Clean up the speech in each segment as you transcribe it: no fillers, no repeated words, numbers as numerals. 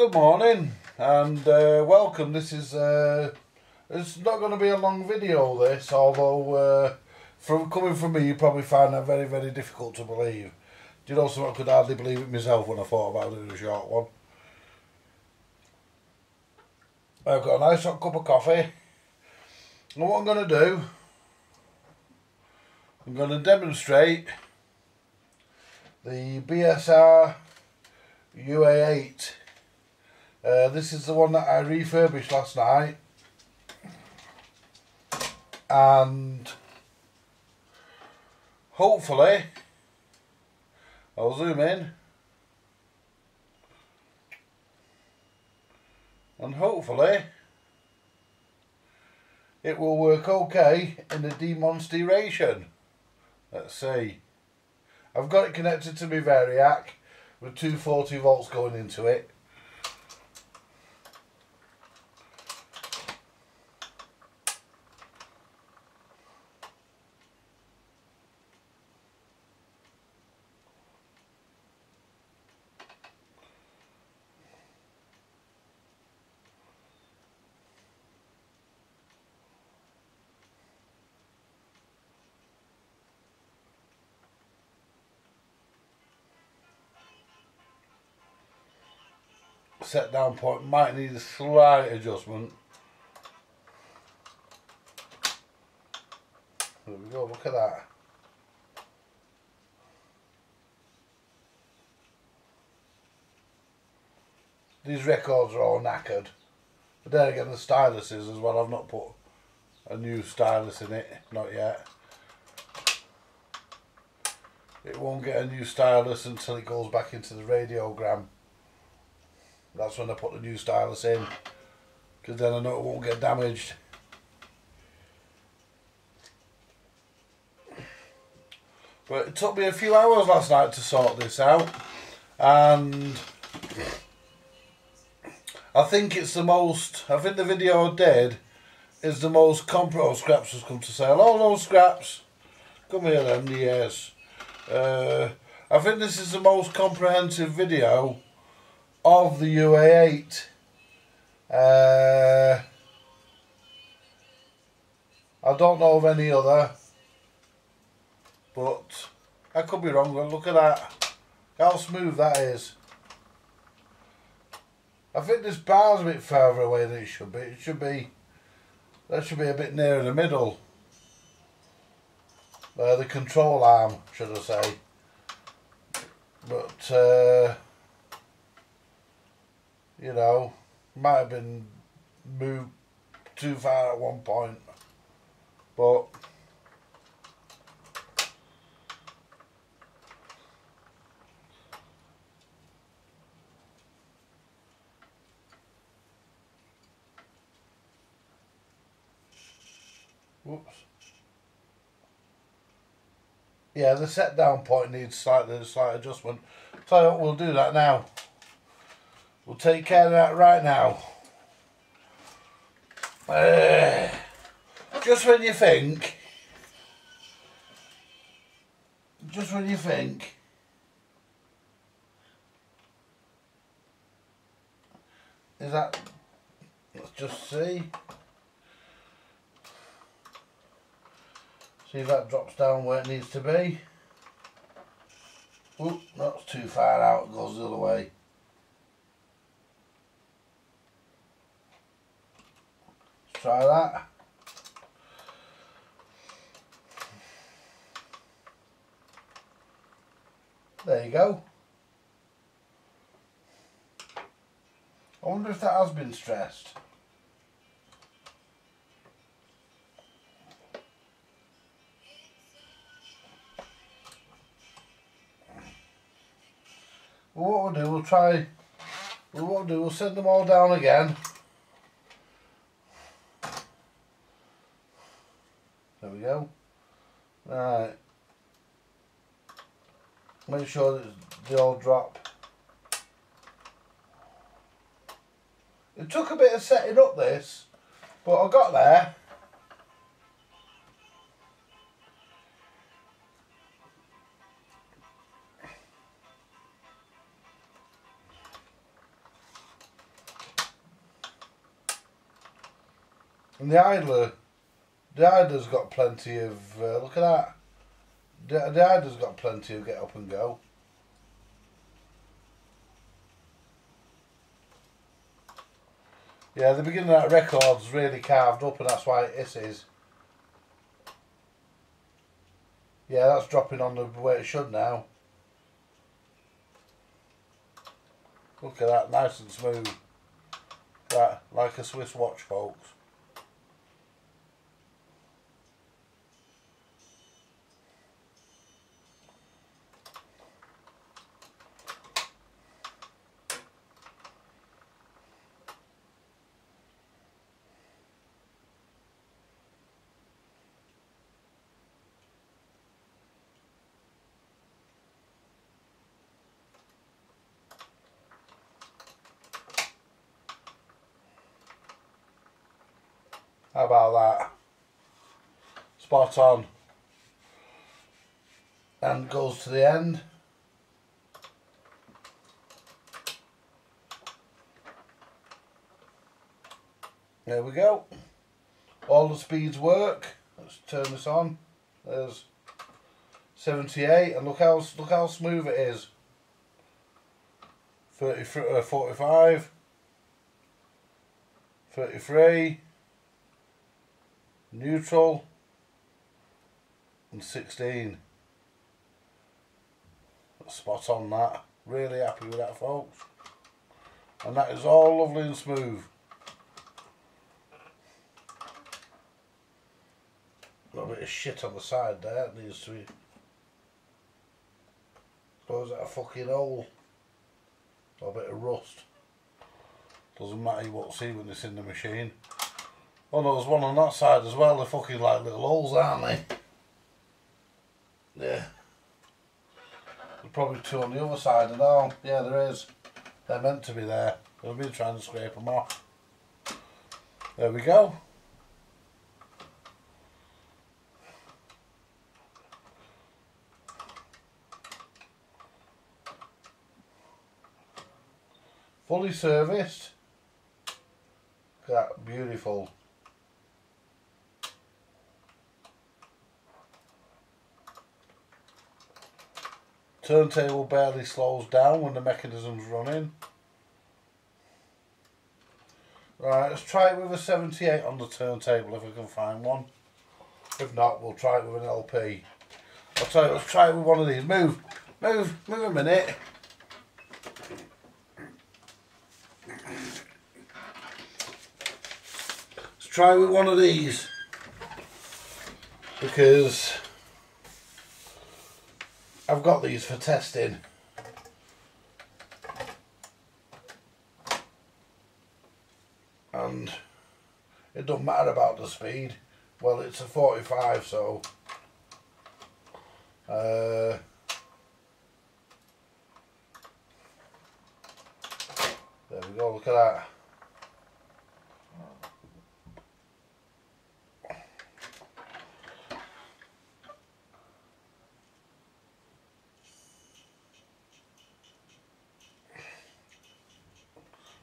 Good morning and welcome. This is it's not going to be a long video, this, although from coming from me you probably find that very difficult to believe. Do you know something? I could hardly believe it myself when I thought about doing a short one. I've got a nice hot cup of coffee, and what I'm going to do, I'm going to demonstrate the Bsr Ua 8. This is the one that I refurbished last night, and hopefully, I'll zoom in, and hopefully it will work okay in the demonstration. Let's see. I've got it connected to my Variac with 240 volts going into it. Set down point might need a slight adjustment. There we go, look at that. These records are all knackered. But then again, the stylus is as well. I've not put a new stylus in it, not yet. It won't get a new stylus until it goes back into the radiogram. That's when I put the new stylus in, because then I know it won't get damaged. But it took me a few hours last night to sort this out, and I think it's the most, I think the video I did is the most oh, Scraps has come to say hello. Hello Scraps, come here then, yes. I think this is the most comprehensive video of the UA8. I don't know of any other, but I could be wrong. Look at that, how smooth that is. I think this bar's a bit further away than it should be. That should be a bit nearer the middle. The control arm, should I say. But you know, might have been moved too far at one point, but whoops. Yeah, the set down point needs slight adjustment. So we'll do that now. We'll take care of that right now. Just when you think, is that, let's just see if that drops down where it needs to be. Oop, that's too far out, it goes the other way. Try that. There you go. I wonder if that has been stressed. Well, what we'll do, we'll send them all down again. There we go. Right. Make sure that they all drop. It took a bit of setting up this, but I got there. And the idler's got plenty of, look at that. The idler's got plenty of get up and go. Yeah, the beginning of that record's really carved up and that's why it hisses. Yeah, that's dropping on the way it should now. Look at that, nice and smooth. Right, like a Swiss watch, folks. How about that? Spot on. And goes to the end. There we go. All the speeds work. Let's turn this on. There's 78, and look how smooth it is. 45, 33. Neutral and 16. Spot on that. Really happy with that, folks. And that is all lovely and smooth. Got a bit of shit on the side there. It needs to be. Suppose that a fucking hole or a bit of rust. Doesn't matter, you won't see when it's in the machine. Oh no, there's one on that side as well. They're fucking like little holes, aren't they? Yeah. There's probably two on the other side and all. Yeah, there is. They're meant to be there. I've been trying to scrape them off. There we go. Fully serviced. Look at that, beautiful. Turntable barely slows down when the mechanism's running. Right, let's try it with a 78 on the turntable if I can find one. If not, we'll try it with an LP. I'll tell you, let's try it with one of these. Move a minute. Let's try with one of these. Because I've got these for testing. And it doesn't matter about the speed. Well, it's a 45, so there we go, look at that.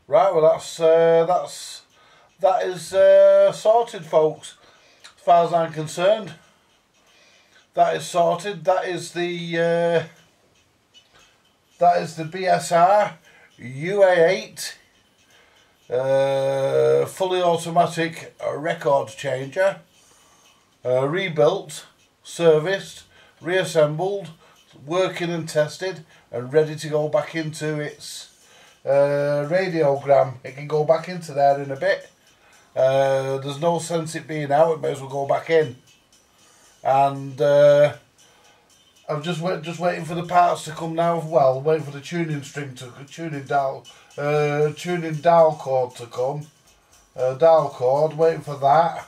Right, well that is sorted, folks. As far as I'm concerned, that is sorted. That is the Bsr Ua 8 fully automatic record changer, rebuilt, serviced, reassembled, working and tested, and ready to go back into its radiogram. It can go back into there in a bit. There's no sense it being out. It may as well go back in. And I'm just waiting for the parts to come now. Well, waiting for the tuning string to tuning dial cord to come. Dial cord. Waiting for that.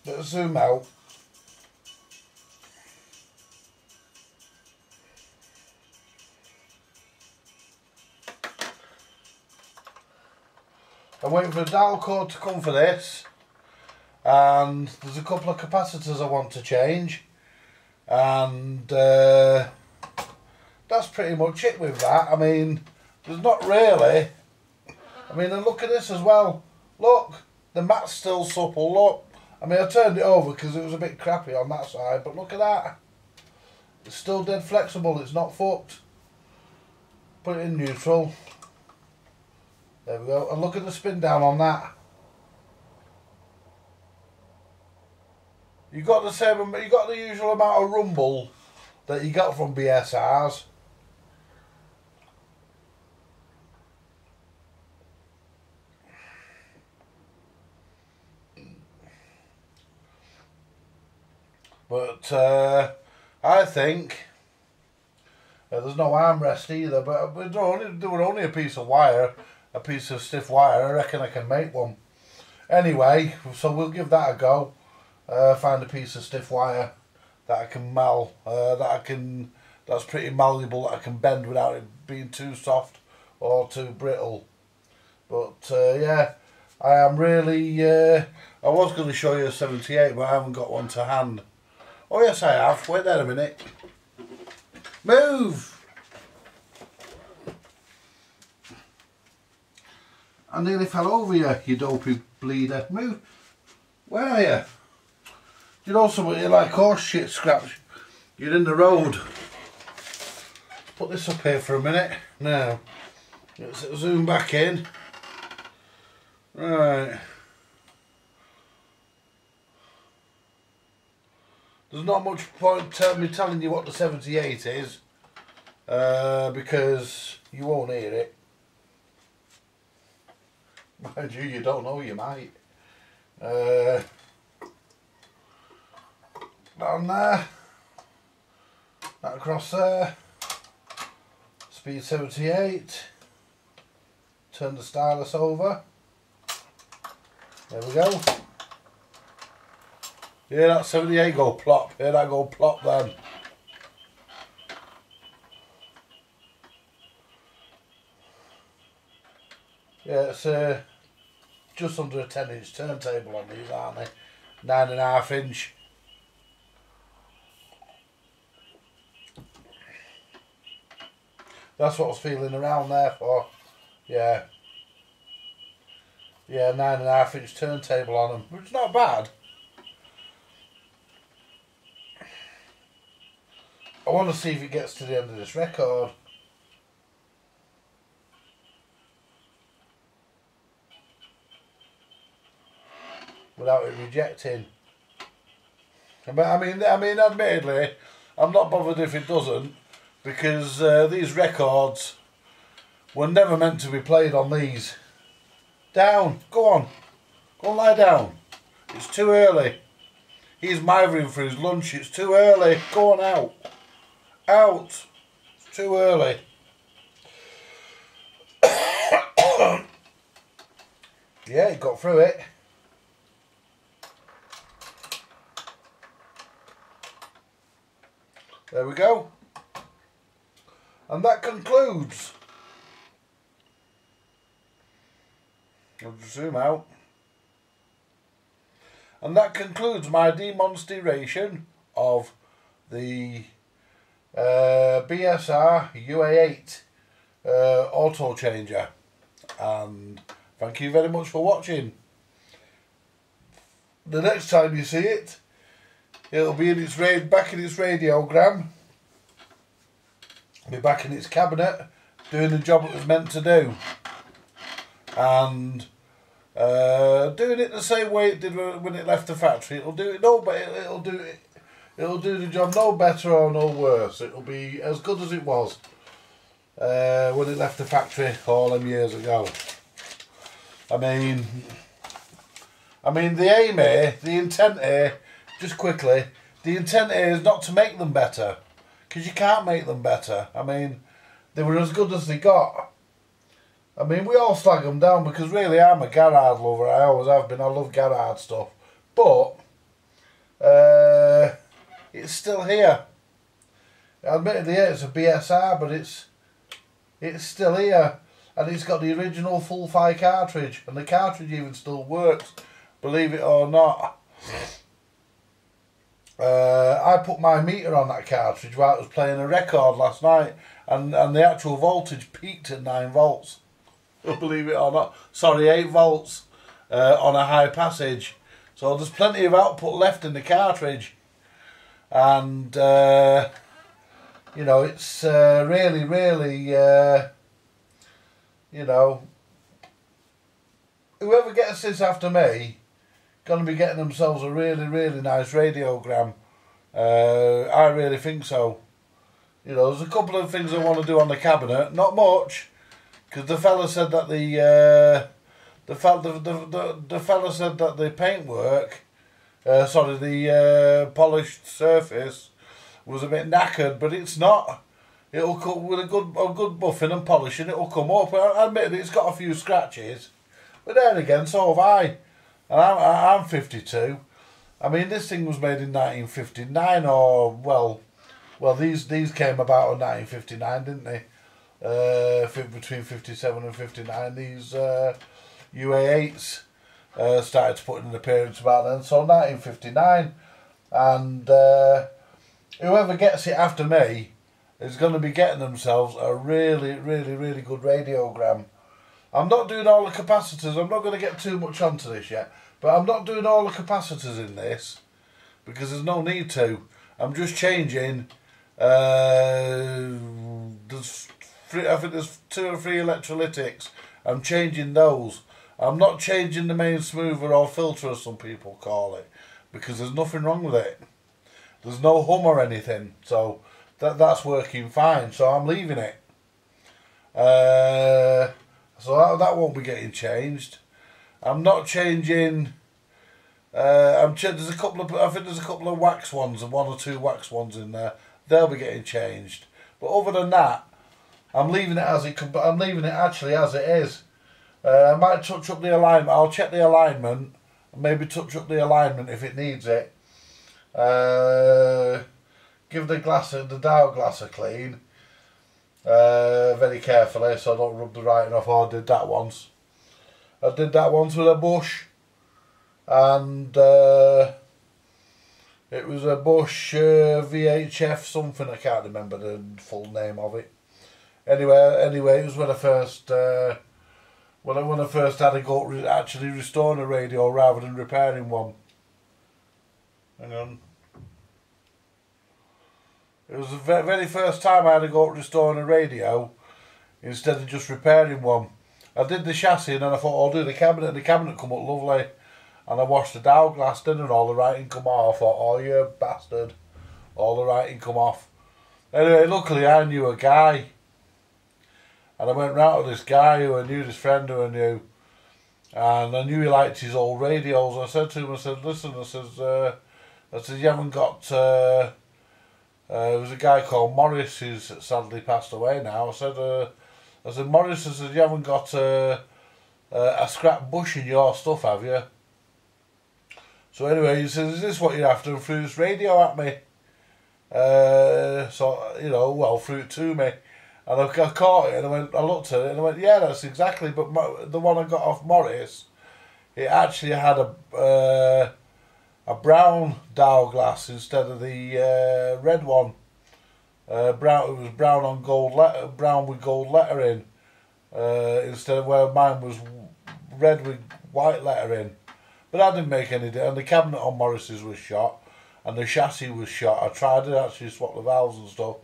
Let's zoom out. I'm waiting for the dial cord to come for this, and there's a couple of capacitors I want to change, and that's pretty much it with that. I mean, there's not really, I mean, and look at this as well. Look, The mat's still supple, look. I mean, I turned it over because it was a bit crappy on that side, but look at that. It's still dead flexible, it's not fucked. Put it in neutral. There we go. And look at the spin down on that. You got the same. You got the usual amount of rumble that you got from BSRs. But I think there's no armrest either. But there were only a piece of wire, a piece of stiff wire. I reckon I can make one. Anyway, so we'll give that a go. Find a piece of stiff wire that I can that's pretty malleable, that I can bend without it being too soft or too brittle. But yeah, I am really. I was going to show you a 78, but I haven't got one to hand. Oh yes, I have. Wait there a minute. Move! I nearly fell over you dopey bleeder. Move! Where are you? You know something, you're like horse shit scraps. You're in the road. Put this up here for a minute. Now, let's zoom back in. Right. There's not much point me telling you what the 78 is, because you won't hear it. Mind you don't know, you might. Down there, that across there, speed 78, turn the stylus over, there we go. Yeah, that 78 go plop, yeah, that go plop then. Yeah, it's just under a 10-inch turntable on these, aren't they? 9.5 inch. That's what I was feeling around there for. Yeah. Yeah, 9.5 inch turntable on them, which is not bad. I want to see if it gets to the end of this record. Without it rejecting. But I mean, admittedly, I'm not bothered if it doesn't, because these records were never meant to be played on these. Down, go on, go and lie down. It's too early. He's mithering for his lunch. It's too early. Go on out. Out. It's too early. Yeah, he got through it. There we go. And that concludes. I'll just zoom out. And that concludes my demonstration of the Bsr Ua 8 auto changer. And thank you very much for watching. The next time you see it, it'll be in its back in its radiogram. Be back in its cabinet, doing the job it was meant to do, and doing it the same way it did when it left the factory. It'll do it it'll do the job no better or no worse. It'll be as good as it was when it left the factory all them years ago. I mean the aim here, the intent here, just quickly, the intent here is not to make them better, because you can't make them better. I mean, they were as good as they got. I mean, we all slag them down because really I'm a Garrard lover. I always have been. I love Garrard stuff. But it's still here. Admittedly, yeah, it's a BSR, but it's still here. And it's got the original full-fi cartridge. And the cartridge even still works, believe it or not. I put my meter on that cartridge while it was playing a record last night, and the actual voltage peaked at 9 volts. Believe it or not. Sorry, 8 volts. on a high passage. So there's plenty of output left in the cartridge. And, you know, it's really, you know, whoever gets this after me, going to be getting themselves a really, nice radiogram. I really think so. You know, there's a couple of things I want to do on the cabinet, not much, because the fella said that the fella said that the paintwork, the polished surface was a bit knackered, but it's not. It'll come with a good buffing and polishing. It'll come up. I admit it's got a few scratches, but then again, so have I. And I'm 52. I mean, this thing was made in 1959, or well, these came about in 1959, didn't they? Between 57 and 59, these UA8s started to put in an appearance about then. So 1959, and whoever gets it after me is going to be getting themselves a really good radiogram. I'm not doing all the capacitors. I'm not going to get too much onto this yet, but I'm not doing all the capacitors in this because there's no need to. I'm just changing. I think there's 2 or 3 electrolytics. I'm changing those. I'm not changing the main smoother or filter, as some people call it, because there's nothing wrong with it. There's no hum or anything, so that's working fine. So I'm leaving it. So that won't be getting changed. I'm not changing. There's a couple of. I think there's a couple of wax ones and 1 or 2 wax ones in there. They'll be getting changed. But other than that, I'm leaving it as it. I'm leaving it actually as it is. I might touch up the alignment. I'll check the alignment and maybe touch up the alignment if it needs it. Give the dial glass a clean. Very carefully so I don't rub the writing off. I did that once. I did that once with a Bush, and it was a Bush VHF something. I can't remember the full name of it. Anyway, it was when I first when I first had to go actually restoring a radio rather than repairing one. Hang on. It was the very first time I had to go restoring a radio instead of just repairing one. I did the chassis and then I thought I'll do the cabinet, and the cabinet come up lovely. And I washed the dial glass in and all the writing come off. I thought, oh you bastard, all the writing come off. Anyway, luckily I knew a guy. And I went round to this guy who I knew, this friend who I knew. And I knew he liked his old radios. I said to him, I said, listen, I said, you haven't got... there was a guy called Morris who's sadly passed away now. I said, Morris, I said, you haven't got a scrap bush in your stuff, have you? So anyway, he says, is this what you're after? And threw this radio at me. So, you know, well, threw it to me. And I caught it and I looked at it and I went, yeah, that's exactly. But the one I got off Morris, it actually had a brown dial glass instead of the red one. Brown. It was brown on gold brown with gold lettering, instead of where mine was red with white lettering. But that didn't make any difference. And the cabinet on Morris's was shot, and the chassis was shot. I tried to actually swap the valves and stuff,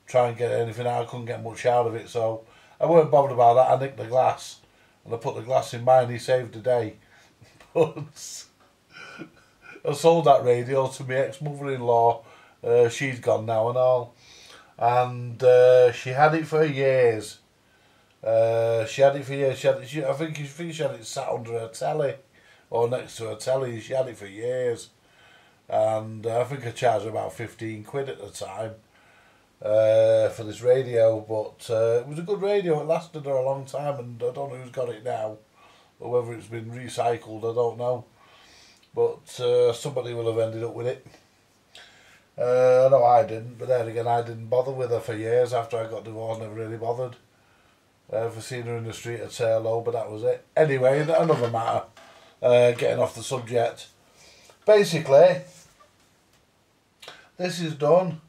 try and get anything out. I couldn't get much out of it, so I weren't bothered about that. I nicked the glass, and I put the glass in mine. He saved the day. But I sold that radio to my ex-mother-in-law. She's gone now and all. And she had it for years. I think she had it sat under her telly or next to her telly. She had it for years. And I think I charged her about 15 quid at the time for this radio. But it was a good radio. It lasted her a long time, and I don't know who's got it now. Or whether it's been recycled, I don't know. But somebody will have ended up with it. No, I didn't, but then again, I didn't bother with her for years. After I got divorced, never really bothered. For seeing her in the street, I'd say hello, but that was it. Anyway, another matter. Getting off the subject. Basically, this is done.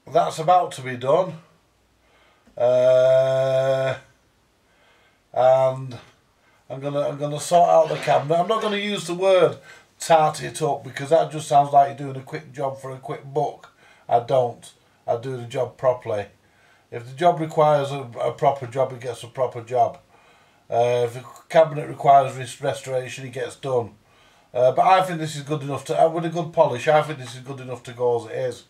That's about to be done. And I'm going gonna sort out the cabinet. I'm not gonna use the word tart it up because that just sounds like you're doing a quick job for a quick buck. I don't. I do the job properly. If the job requires a proper job, it gets a proper job. If the cabinet requires restoration, it gets done. But I think this is good enough to, with a good polish, I think this is good enough to go as it is.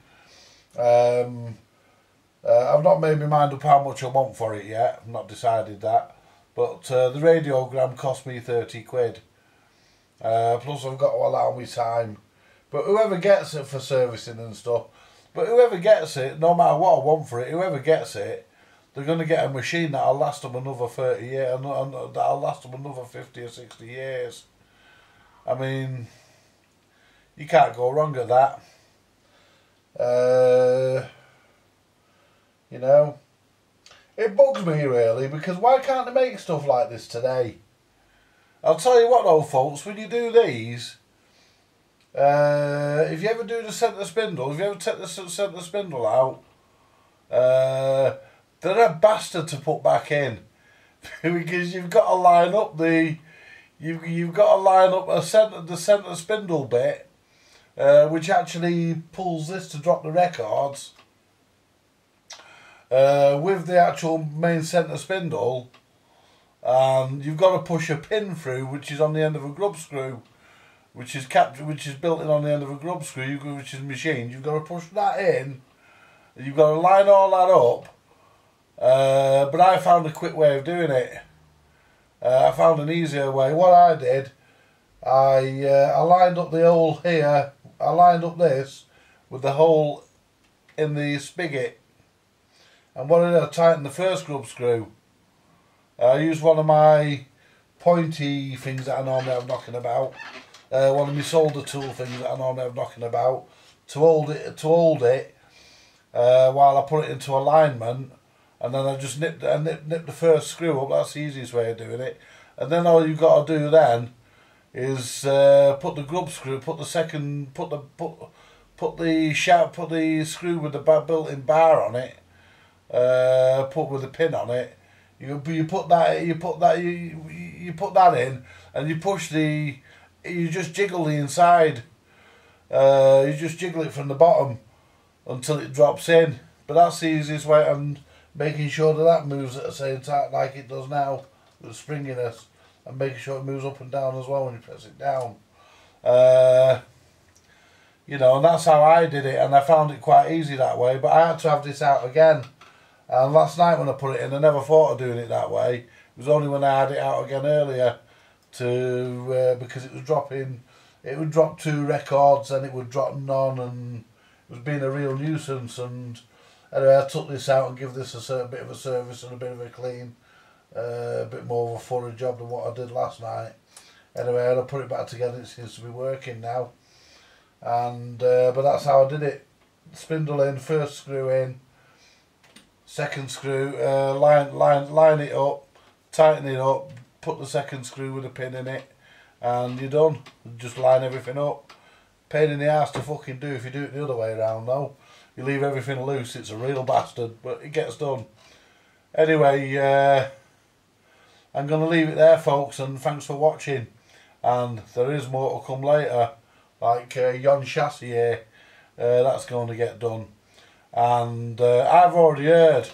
I've not made my mind up how much I want for it yet. I've not decided that. But the radiogram cost me 30 quid. Plus I've got to allow me time. But whoever gets it for servicing and stuff, but whoever gets it, no matter what I want for it, whoever gets it, they're going to get a machine that'll last them another 30 years, and that'll last them another 50 or 60 years. I mean, you can't go wrong at that. You know, it bugs me really, because why can't they make stuff like this today? I'll tell you what though, folks, when you do these, if you ever do the centre spindle, if you ever take the centre spindle out, they're a bastard to put back in because you've got to line up the the centre spindle bit, which actually pulls this to drop the records, with the actual main centre spindle, and you've got to push a pin through, which is on the end of a grub screw, which is built in on the end of a grub screw, which is machined. You've got to push that in. You've got to line all that up. But I found a quick way of doing it. I found an easier way. What I did, I lined up the hole here. I lined up this with the hole in the spigot. And what I did, I tightened the first grub screw. I used one of my pointy things that I normally have knocking about. One of my solder tool things that I normally have knocking about to hold it while I put it into alignment, and then I just nip the first screw up. That's the easiest way of doing it. And then all you've got to do then is put the grub screw, put the screw with the built-in bar on it, put with a pin on it. You put that in, and you push the. You just jiggle the inside. You just jiggle it from the bottom until it drops in. But that's the easiest way, and making sure that moves at the same time like it does now, with the springiness, and making sure it moves up and down as well when you press it down. You know, and that's how I did it, and I found it quite easy that way. But I had to have this out again. And last night when I put it in, I never thought of doing it that way. It was only when I had it out again earlier, because it was dropping. It would drop 2 records, and it would drop none, and it was being a real nuisance. And anyway, I took this out and give this a bit of a service and a bit of a clean, a bit more of a thorough job than what I did last night. Anyway, I put it back together. It seems to be working now, and but that's how I did it. Spindle in, first screw in. Second screw, line it up, tighten it up, put the second screw with a pin in it, and you're done. Just line everything up. Pain in the ass to fucking do if you do it the other way around though. You leave everything loose, it's a real bastard, but it gets done. Anyway, I'm going to leave it there, folks, and thanks for watching. And there is more to come later, like yon chassis here, that's going to get done. And I've already heard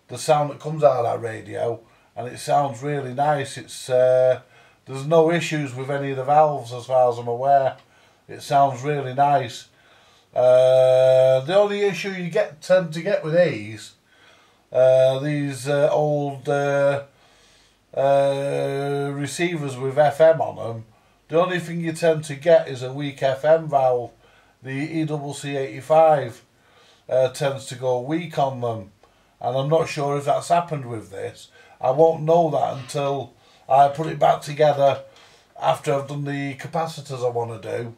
the sound that comes out of that radio, and it sounds really nice. It's there's no issues with any of the valves as far as I'm aware. It sounds really nice. The only issue you tend to get with these old receivers with FM on them, the only thing you tend to get is a weak FM valve. The ECC85 tends to go weak on them, and I'm not sure if that's happened with this. I won't know that until I put it back together after I've done the capacitors I want to do.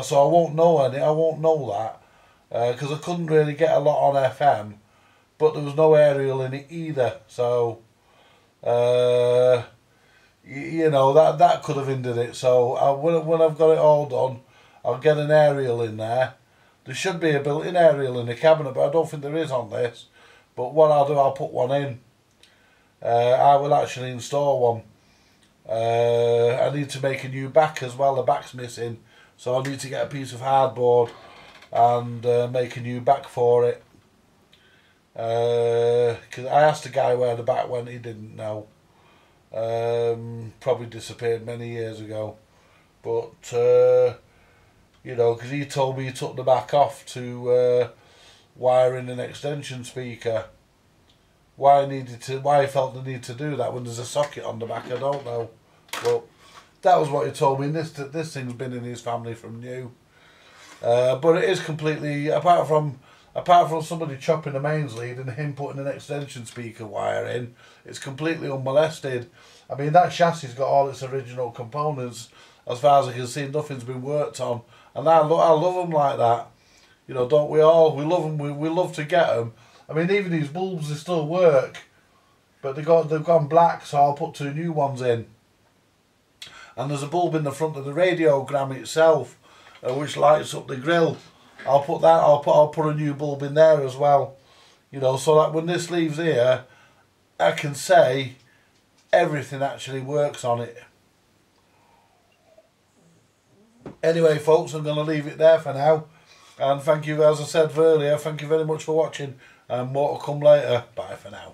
So I won't know that because I couldn't really get a lot on FM, but there was no aerial in it either. So you know, that could have hindered it. So when I've got it all done, I'll get an aerial in there. There should be a built-in aerial in the cabinet, but I don't think there is on this. But what I'll do, I'll put one in. I will actually install one I need to make a new back as well. The back's missing, so I need to get a piece of hardboard and make a new back for it. Because I asked the guy where the back went, he didn't know. Probably disappeared many years ago. But you know, because he told me he took the back off to wire in an extension speaker. Why he felt the need to do that when there's a socket on the back, I don't know. But that was what he told me. And this thing's been in his family from new. But it is completely, apart from somebody chopping the mains lead and him putting an extension speaker wire in, it's completely unmolested. I mean, that chassis got all its original components. As far as I can see, nothing's been worked on. And I love them like that. You know, don't we all? We love them. We love to get them. I mean, even these bulbs, they still work. But they've gone black, so I'll put 2 new ones in. And there's a bulb in the front of the radiogram itself, which lights up the grill. I'll put that. I'll put a new bulb in there as well. You know, so that when this leaves here, I can say everything actually works on it. Anyway, folks, I'm going to leave it there for now. And thank you, as I said earlier, thank you very much for watching. And more to come later. Bye for now.